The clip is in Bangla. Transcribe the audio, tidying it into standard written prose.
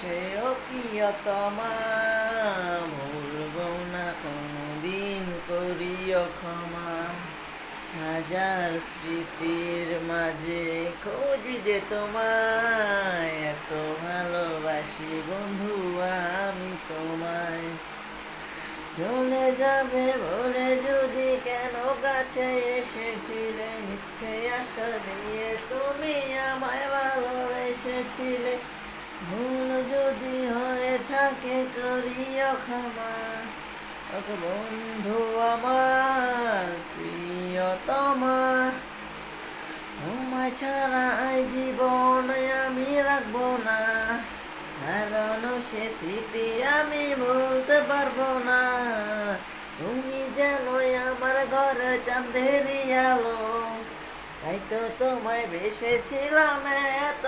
সেও প্রিয়তমা, ভুলব না কোনদিন করিও ক্ষমা। হাজার স্মৃতির মাঝে খুঁজি যে তোমায়, এত ভালোবাসি বন্ধু আমি তোমায়। চলে যাবে বলে যদি কেন কাছে এসেছিলে, মিথ্যে আশা দিয়ে তুমি আমায় ভালোবেসেছিলে। ভুল যদি হয়ে থাকে করিও ক্ষমা, ওগো বন্ধু আমার প্রিয়তমা। তোমায় ছাড়া এই জীবনে আমি রাখবো না, কারণ সে স্মৃতি আমি ভুলতে পারবো না। তুমি যেন আমার ঘরে চাঁদেরই আলো, তাই তো তোমায় বেসেছিলাম এত